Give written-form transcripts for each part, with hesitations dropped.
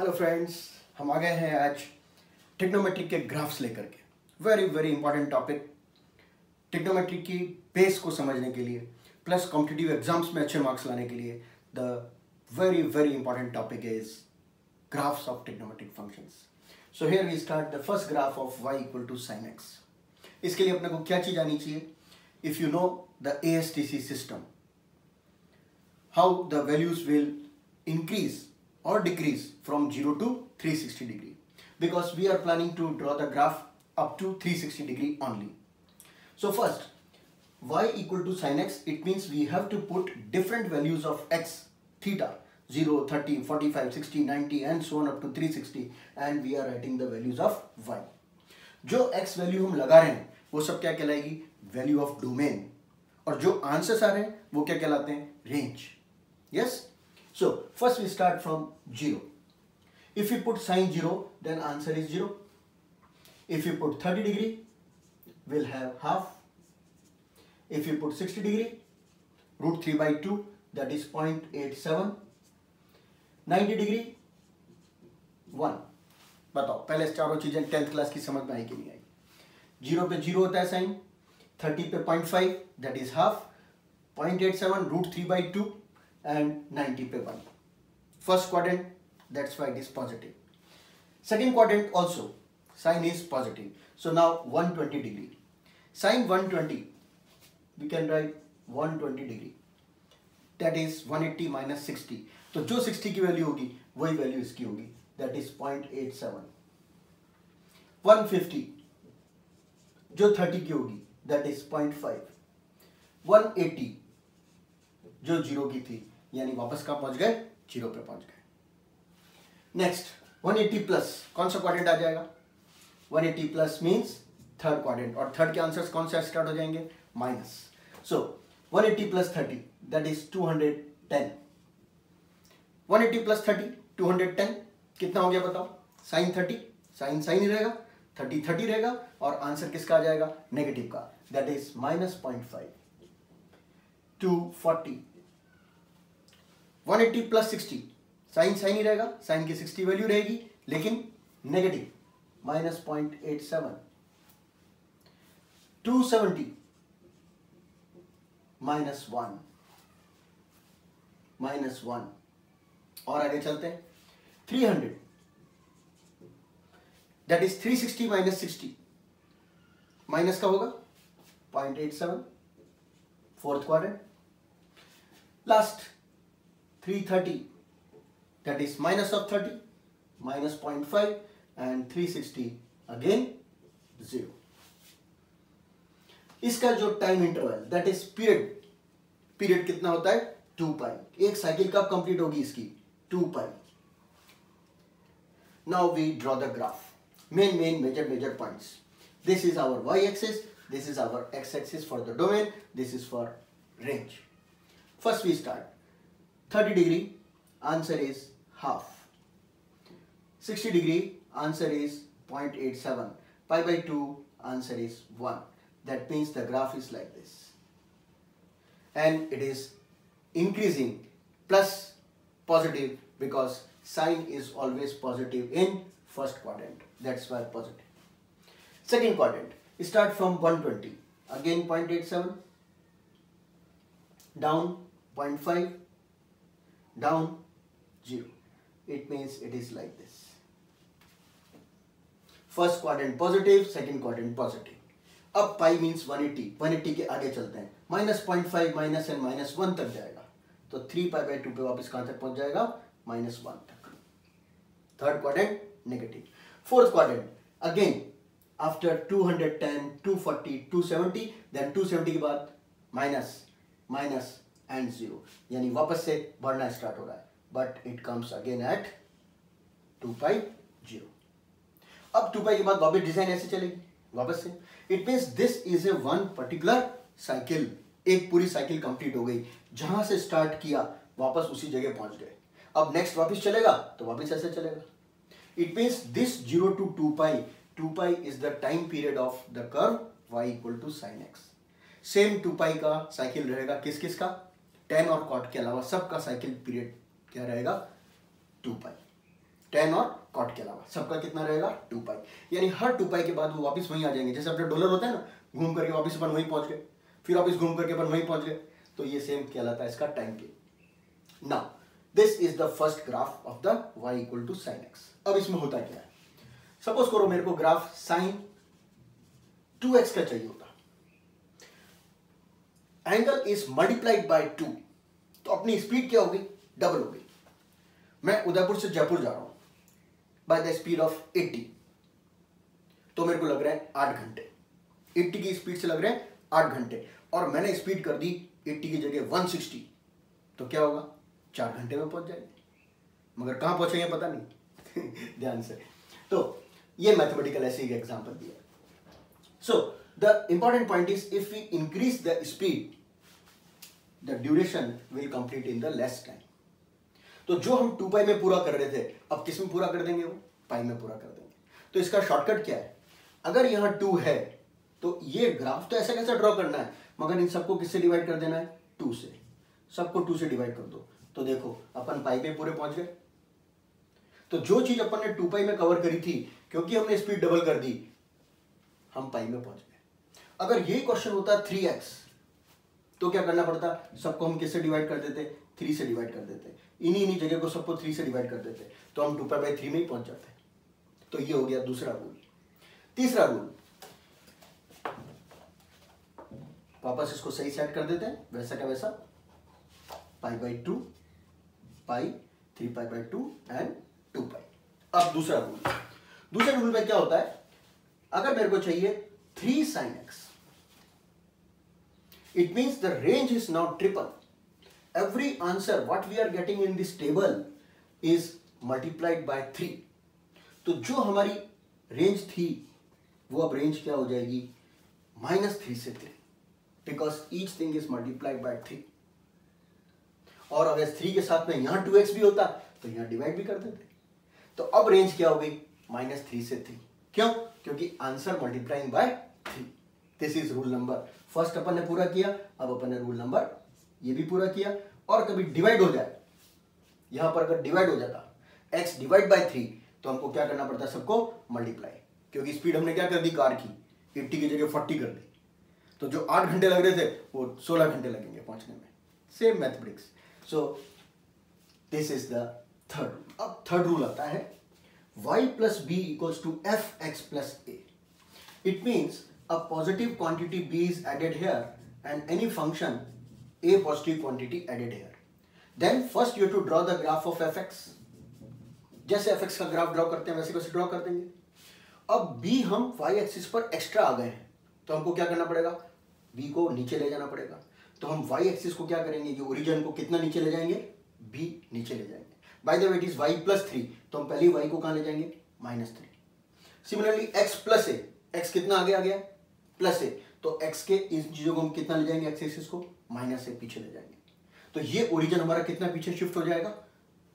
Hello friends, हम आ गए हैं आज ट्रिग्नोमेट्री के ग्राफ्स लेकर के। Very very important topic, trigonometry की बेस को समझने के लिए प्लस कॉम्पिटिटिव एग्जाम्स में अच्छे मार्क्स लाने के लिए the very very important topic is graphs of trigonometric functions. So here we start the first graph of y equal to sine X. इसके लिए अपने को क्या चीज आनी चाहिए? If you know the ASTC system, how the values will increase or decrease from 0 to 360 degree, because we are planning to draw the graph up to 360 degree only. So first, y equal to sin x, it means we have to put different values of x, theta, 0, 30, 45, 60, 90 and so on up to 360, and we are writing the values of y. जो x value हम लगा रहे हैं वो सब क्या कहलाएगी? Value of domain. और जो आंसर्स आ रहे हैं वो क्या कहलाते हैं? Range. Yes. So first we start from 0. If we put sin 0, then answer is 0. If you put 30 degree, we'll have half. If you put 60 degree, root 3 by 2, that is 0.87. 90 degree, 1. बताओ पहले चारों चीजें 10th क्लास की समझ में आई कि नहीं आई? 0 पे 0 होता है साइन, 30 पे 0.5, that is half, 0.87 root 3 by 2 and 90 पे 1. First quadrant, that's why it is positive. Second quadrant also, sine is positive. So now 120 degree. Sine 120, we can write 120 degree. That is 180 minus 60. तो जो 60 की value होगी वही value इसकी होगी, that is 0.87. 150, जो 30 की होगी that is 0.5. 180, जो 0 की थी, यानी वापस कहाँ पहुंच गए? 0 पे पहुंच गए। नेक्स्ट 180 प्लस, कौन सा क्वाड्रेंट आ जाएगा? 180 प्लस मींस थर्ड क्वाड्रेंट, और थर्ड के आंसर्स कौन सा स्टार्ट हो जाएंगे? Minus. So 180 plus 30, that is 210। 180 plus 30, 210 कितना हो गया बताओ? साइन 30, साइन साइन ही रहेगा, 30 30 रहेगा, और आंसर किसका आ जाएगा? नेगेटिव का, that is minus 0.5। 240। 180 plus 60, sine sine ही रहेगा, साइन की 60 वैल्यू रहेगी लेकिन नेगेटिव, माइनस 0.87। 270 minus 1, minus 1। और आगे चलते हैं। 300, दैट इज 360 माइनस 60, माइनस का होगा 0.87, fourth quadrant. Last 330, that is minus of 30, minus 0.5, and 360 again 0. इसका जो time interval, that is period, period कितना होता है? 2 पाई। एक साइकिल कब कंप्लीट होगी इसकी? 2 पाई। Now we draw the graph. Major points. This is our y-axis, this is our x-axis for the domain, this is for range. First we start. 30 degree, answer is half. 60 degree, answer is 0.87. Pi by 2, answer is 1. That means the graph is like this. And it is increasing plus positive, because sine is always positive in first quadrant. That's why positive. Second quadrant, start from 120. Again 0.87. Down 0.5. Down 0. It means it is like this. First quadrant positive, second quadrant positive. अब पाई means 180, 180 के आगे चलते हैं, minus 0.5 minus and minus 1 तक जाएगा, तो 3 pi by 2 पे वापस कहां तक पहुंच जाएगा? माइनस 1 तक। Third quadrant negative. Fourth quadrant again after 210, 240, 270, then 270 के बाद माइनस माइनस एंड 0, यानी वापस से बढ़ना स्टार्ट हो रहा है, but it comes again at 2 pi 0। अब 2 पाई के बाद वापस डिजाइन ऐसे चलेगी वापस से। It means this is a one particular cycle, एक पूरी साइकिल कंप्लीट हो गई, जहां से स्टार्ट किया वापस उसी जगह पहुंच गए। अब नेक्स्ट वापस चलेगा तो वापस ऐसे चलेगा। It means this 0 to 2 pi is the time period of the curve y equal to sine X. Same 2 pi का साइकिल रहेगा किस किस का? tan और cot के अलावा सबका साइकिल पीरियड क्या रहेगा? 2 पाई। tan और cot के अलावा सबका कितना रहेगा 2 पाई, यानी हर 2 पाई के बाद वो वापस वहीं आ जाएंगे। जैसे अपने डॉलर होता है ना, घूम करके वापस अपन वहीं पहुंच गए, फिर वापस घूम करके अपन वहीं पहुंच गए, तो ये सेम कहलाता है इसका time period. Now this is the first graph of the y equal to sine X. अब इसमें होता क्या है, सपोज करो मेरे को ग्राफ साइन 2x का चाहिए होता, एंगल इज मल्टीप्लाइड बाय 2, तो अपनी स्पीड क्या होगी, डबल होगी। मैं उदयपुर से जयपुर जा रहा हूं बाय द स्पीड ऑफ 80, तो मेरे को लग रहा है 8 घंटे, 80 की स्पीड से लग रहे हैं 8 घंटे, और मैंने स्पीड कर दी 80 की जगह 160, तो क्या होगा, 4 घंटे में पहुंच जाएंगे, मगर कहां पहुंचेंगे पता नहीं ध्यान से। तो ये मैथमेटिकल ऐसे ही एग्जांपल दिया। So the important point is if we increase the speed the duration will complete in the less time. तो जो हम 2 पाई में पूरा कर रहे थे, अब किस में पूरा कर देंगे, वो पाई में पूरा कर देंगे। तो इसका शॉर्टकट क्या है, अगर यहां 2 है तो ये ग्राफ तो ऐसा कैसा ड्रॉ करना है, मगर इन सबको किससे डिवाइड कर देना है, 2 से, सबको 2 से डिवाइड कर दो, तो देखो अपन पाई में पूरे पहुंच गए। तो जो चीज अपन ने 2 पाई में कवर करी थी, क्योंकि हमने स्पीड डबल कर दी, हम पाई में पहुंच गए। अगर यही क्वेश्चन होता 3x, तो क्या करना पड़ता, सबको हम किससे डिवाइड कर देते, 3 से डिवाइड कर देते, इन्हीं जगह को सबको 3 से डिवाइड कर देते, तो हम 2 पाई बाई 3 में ही पहुंच जाते। तो ये हो गया दूसरा रूल। तीसरा रूल, वापस इसको सही सेट कर देते हैं, वैसा का वैसा, pi by 2, pi, 3 pi by 2 and 2 पाई। अब दूसरा रूल में क्या होता है, अगर मेरे को चाहिए 3 sin x, it means the range is now triple. Every answer what we are getting in this table is multiplied by 3. तो जो हमारी रेंज थी वो अब रेंज क्या हो जाएगी, -3 से 3, because each thing is multiplied by 3। और अगर 3 के साथ में यहां 2x भी होता तो यहां डिवाइड भी कर देते। तो अब रेंज क्या हो गई, -3 से 3। क्यों, क्योंकि answer multiplying by 3। This is rule number first अपन ने पूरा किया, अब अपन ने रूल नंबर ये भी पूरा किया। और कभी डिवाइड हो जाए, यहां पर अगर डिवाइड हो जाता x डिवाइड बाय 3, तो हमको क्या करना पड़ता है, सबको मल्टीप्लाई, क्योंकि स्पीड हमने क्या कर दी कार की, 80 की जगह 40 कर दी, तो जो 8 घंटे लग रहे थे वो 16 घंटे लगेंगे पहुंचने में। Same mathematics. So this is the third rule. अब थर्ड रूल आता है y plus b equals to fx plus a. It means a positive quantity b is added here and any function a positive quantity added here. Then first you have to draw the graph of fx. जैसे fx का graph draw करते हैं वैसे वैसे draw कर देंगे। अब b हम y एक्सिस पर एक्स्ट्रा आ गए हैं, तो हमको क्या करना पड़ेगा, b को नीचे ले जाना पड़ेगा। तो हम y एक्सिस को क्या करेंगे, जो ओरिजिन को कितना नीचे ले जाएंगे, b नीचे ले जाएंगे। Bye the way it is y plus 3, तो हम पहले y को कहां ले जाएंगे, -3। Similarly x plus a, x कितना आगे आ गया, प्लस a, तो x के इन चीजों को हम कितना ले जाएंगे, x एक्सिस को -a पीछे ले जाएंगे। तो ये ओरिजिन हमारा कितना पीछे शिफ्ट हो जाएगा,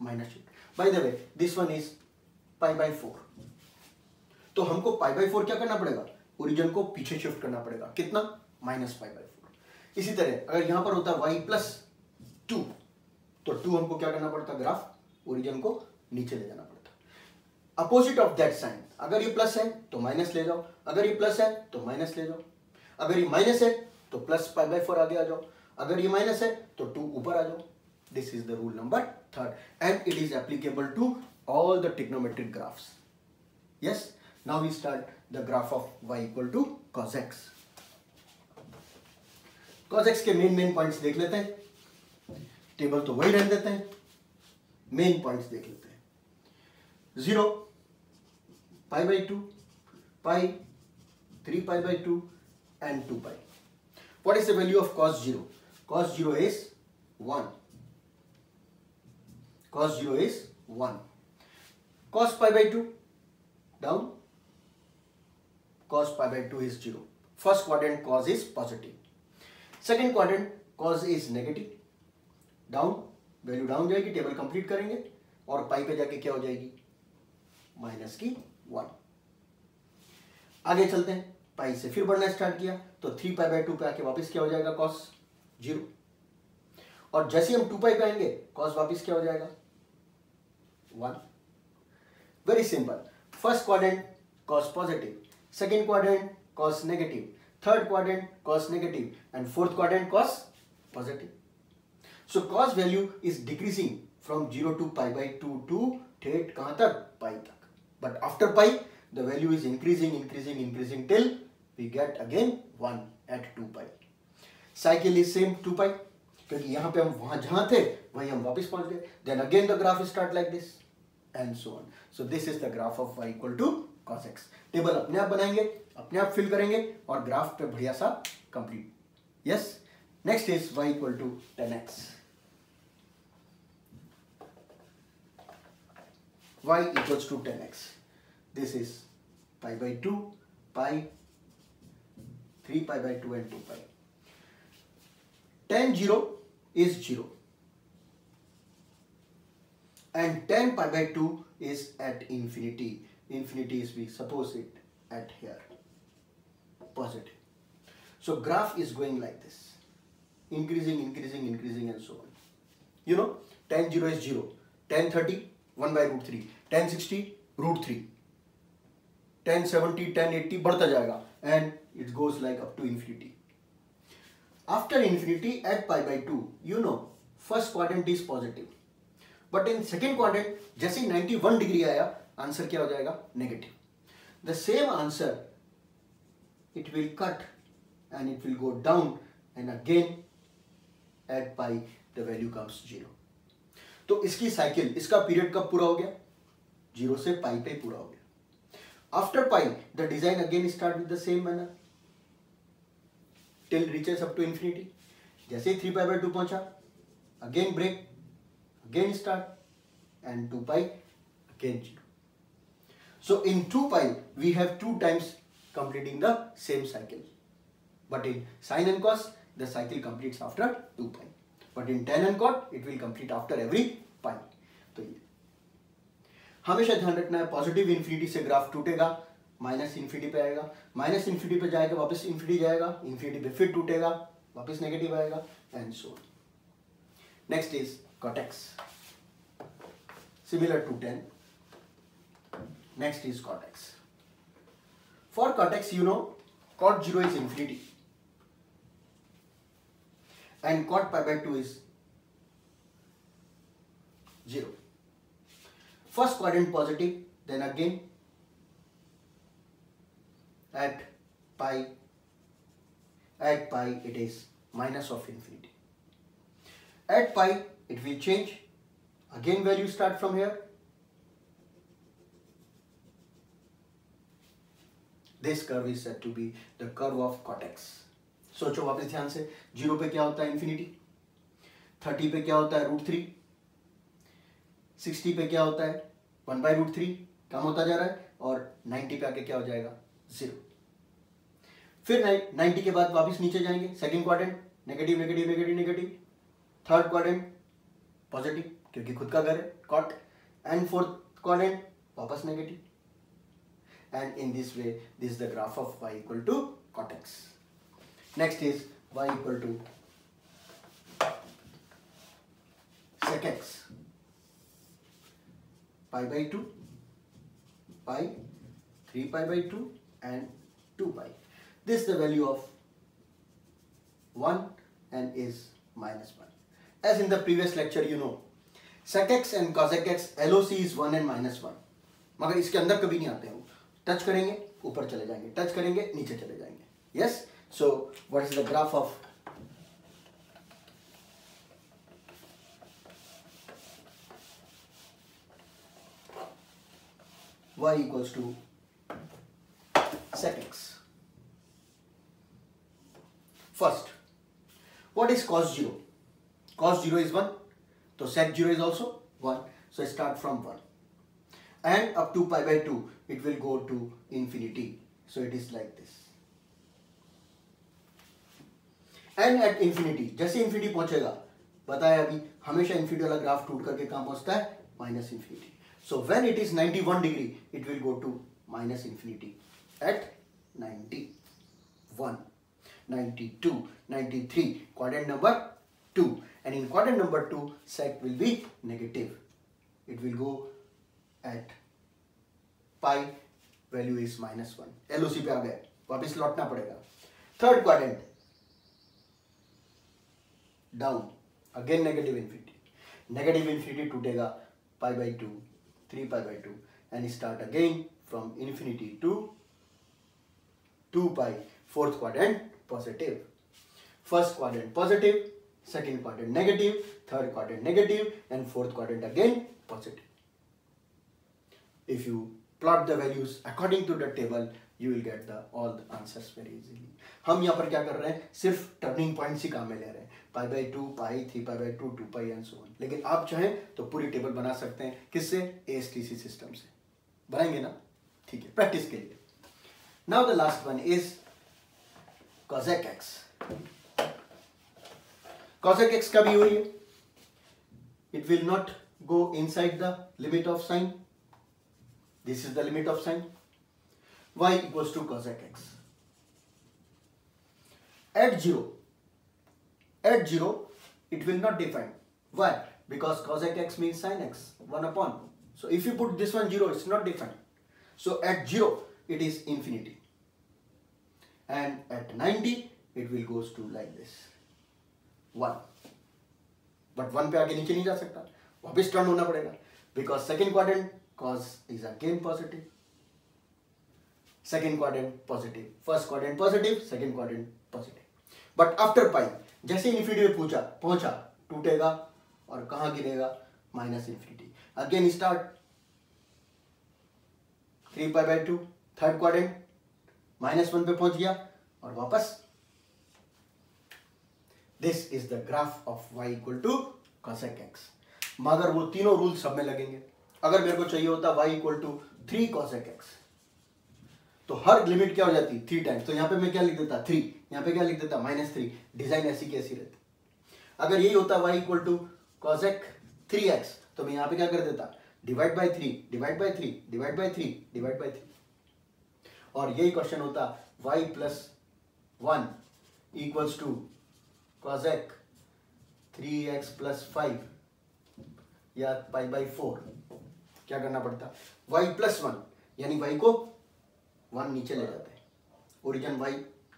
minus shift. By the way this one is π/4, तो हमको π/4 क्या करना पड़ेगा, ओरिजिन को पीछे शिफ्ट करना पड़ेगा, कितना, -π/4। इसी तरह अगर यहां पर होता y प्लस 2, तो 2 हमको क्या करना पड़ता, ग्राफ ओरिजिन को नीचे ले जाना पड़ता। अपोजिट ऑफ दैट साइन, अगर ये प्लस है तो माइनस ले जाओ, अगर ये प्लस है तो माइनस ले जाओ, अगर ये माइनस है तो प्लस π/4 आगे आ जाओ, अगर ये माइनस है तो 2 ऊपर आ जाओ। This is the rule number 3rd and it is applicable to all the trigonometric graphs. Yes, now we start the graph of y equal to cos x। cos x के मेन पॉइंट्स देख लेते हैं, table तो वही रहने देते हैं, main points देख लेते हैं। 0, π/2, π, 3π/2 and 2π. What is the value of cos 0? Cos 0 is 1. Cos 0 is 1. Cos π/2 down. Cos π/2 is 0. First quadrant cos is positive. Second quadrant cos is negative. Down, value down जाएगी, table complete करेंगे और पाई पे जाके क्या हो जाएगी, -1। आगे चलते हैं, पाई से फिर बढ़ना स्टार्ट किया तो 3π/2 पे आके वापस क्या हो जाएगा, cos 0। और जैसे हम 2π पे आएंगे cos वापस क्या हो जाएगा, 1। Very simple. First quadrant cos positive, second quadrant cos negative, third quadrant cos negative, and fourth quadrant cos positive. So cos value is decreasing from 0 to pi by 2 to ठेठ कहाँ तक pi तक. But after pi the value is increasing till we get again 1 at 2 pi. Cycle is same 2 pi क्योंकि यहाँ पे हम वहाँ जहाँ थे वहीं हम वापस पहुँच गए. Then again the graph start like this and so on. So this is the graph of y equal to cos x. Table अपने आप बनाएंगे, अपने आप फिल करेंगे और ग्राफ पे बढ़िया सा complete. Yes. Next is y equal to 10x. y equals to 10x. This is pi by 2, pi, 3 pi by 2 and 2 pi. Tan 0 is 0 and tan pi by 2 is at infinity. Infinity is, we suppose it at here, positive. So graph is going like this, increasing and so on. You know, tan 0 is 0, tan 30 1 by root 3, tan 60 root 3, tan 70 tan 80 बढ़ता जाएगा and it goes like up to infinity. After infinity at pi by 2, you know, first quadrant is positive, but in second quadrant जैसे 91 degree आया, answer क्या हो जाएगा? Negative. The same answer it will cut and it will go down and again at pi the value comes 0. तो इसकी cycle, इसका period कब पूरा हो गया? 0 से पाई पे पूरा हो गया. After pi the design again start with the same manner till reaches up to infinity. जैसे ही 3 पाई बाय 2 पहुंचा, again break, again start and 2 pi again 0. So in 2 pi we have 2 times completing the same cycle, but in sin and cos the cycle completes after 2 pi, but in tan and cot it will complete after every pi. तो ये हमेशा ध्यान रखना है, positive infinity से graph टूटेगा, minus infinity पे आएगा, माइनस इन्फिनिटी पे जाएगा, वापस इन्फिनिटी जाएगा, इन्फिनिटी पे फिर टूटेगा, वापस नेगेटिव आएगा and so on. Next is cot x, similar to tan. Next is cot x. For cot x, you know, cot 0 is infinity and cot pi by 2 is 0. First quadrant positive, then again at pi it is minus of infinity. At pi it will change, again value start from here. This curve is said to be the curve of cot x. सोचो वापस ध्यान से, 0 पे क्या होता है infinity, 30 पे क्या होता है √3, 60 पे क्या होता है 1 by √3, कम होता जा रहा है, और 90 पे आके क्या हो जाएगा 0. फिर 90 के बाद वापस नीचे जाएंगे, second quadrant negative negative negative negative, third quadrant positive क्योंकि खुद का घर है कॉट, एंड फोर्थ क्वाड्रेंट वापस negative. And in this way, this is the graph of y equal to cot x. Next is y equal to sec x, pi by 2, pi, 3 pi by 2 and 2 pi. This is the value of 1 and is minus 1. As in the previous lecture, you know, sec x and cosec x LOC is 1 and minus 1. मगर इसके अंदर कभी नहीं आते हैं. Touch करेंगे ऊपर चले जाएंगे, टच करेंगे नीचे चले जाएंगे. Yes. So what is the graph of y equals to sec x. First, what is cos 0? Cos 0 is 1, so sec 0 is also 1. So start from 1 and up to pi by 2 it will go to infinity. So it is like this. And at infinity, जैसे infinity पहुंचेगा, बताया अभी, हमेशा infinity वाला graph टूट करके कहाँ पहुंचता है? Minus infinity. So when it is 91 degree, it will go to minus infinity at 91, 92, 93, quadrant number 2. And in quadrant number 2, sec will be negative. It will go at pi value is -1, LOC पे आ गए, वापस लौटना पड़ेगा। Third quadrant down, again negative infinity टूटेगा π/2, 3π/2 and start again from infinity to 2π। Fourth quadrant positive, first quadrant positive, second quadrant negative, third quadrant negative and fourth quadrant again positive. If you plot the values according to the table, you will get all the answers very easily. हम यहाँ पर क्या कर रहे हैं, सिर्फ turning points ही काम में ले रहे हैं, π/2, π, 3π/2, 2π एंड सो ऑन। लेकिन आप चाहें तो पूरी टेबल बना सकते हैं, किससे, ASTC सिस्टम से बनाएंगे ना, ठीक है, प्रैक्टिस के लिए। Now the last one is cosec x। cosec x का भी वही है, it will not go inside the limit of sign. This is the limit of sign. Y equals to cosec x. At 0, it will not define. Why? Because cosec x means sin x, 1 upon. So if you put this one 0, it's not defined. So at 0, it is infinity. And at 90, it will goes to like this, 1. But 1 पे आगे नीचे नहीं जा सकता, वापस turn होना पड़ेगा, because second quadrant cos is again positive, second quadrant positive, first quadrant positive, second quadrant positive. But after pi, जैसे इन्फिनिटी पे पहुंचा टूटेगा और कहाँ गिरेगा, -infinity. Again start 3π/2, third quadrant -1 पे पहुंच गया और वापस। This is the graph of y equal to cosec x। मगर वो तीनों रूल सब में लगेंगे। अगर मेरे को चाहिए होता y equal to 3 cosec x, तो हर लिमिट क्या हो जाती, 3 टाइम्स। तो यहाँ पे मैं क्या लिख देता, 3, यहाँ पे क्या लिख देता, -3। डिजाइन ऐसी की ऐसी रहती। अगर यही होता y equal to cosec 3x, तो मैं यहाँ पे क्या कर देता, divide by 3, divide by 3, divide by 3, divide by 3। और यही क्वेश्चन होता y + 1 equals to cosec 3x + 5 या π/4। क्या करना पड़ता, y + 1, यानी y को 1 नीचे ले जाते हैं, ओरिजिन y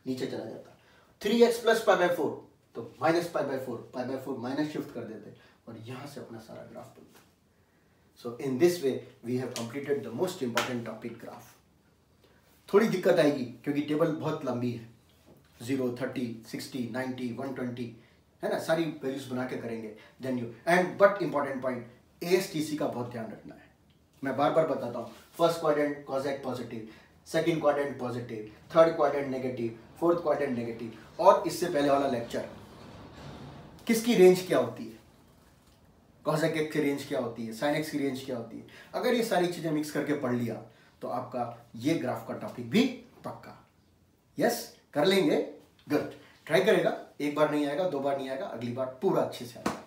नीचे चला जाता। 3x + π/4, तो -π/4, π/4 माइनस शिफ्ट कर देते और यहां से अपना सारा ग्राफ बनता। So in this way we have completed the most important topic, graph. थोड़ी दिक्कत आएगी क्योंकि टेबल बहुत लंबी है, 0, 30, 60, 90, 120 है ना, सारी वैल्यूज बना के करेंगे। Then you and but important point, ASTC का बहुत ध्यान रखना है। मैं बार बार बताता हूँ, first quadrant cosec positive, second quadrant positive, third quadrant negative, fourth quadrant negative. और इससे पहले वाला लेक्चर, किसकी रेंज क्या होती है, cosec x की रेंज क्या होती है, sin x की रेंज क्या होती है। अगर ये सारी चीजें मिक्स करके पढ़ लिया तो आपका ये ग्राफ का टॉपिक भी पक्का। यस, कर लेंगे, गुड। ट्राई करेगा, एक बार नहीं आएगा, 2 बार नहीं आएगा, अगली बार पूरा अच्छे से आएगा।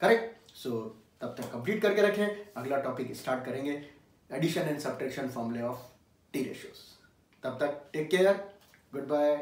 करेक्ट। सो तब तक कंप्लीट करके रखें, अगला टॉपिक स्टार्ट करेंगे, एडिशन एंड सब्ट्रैक्शन फॉर्मूले ऑफ टी रेशियोज। तब तक टेक केयर, गुड बाय।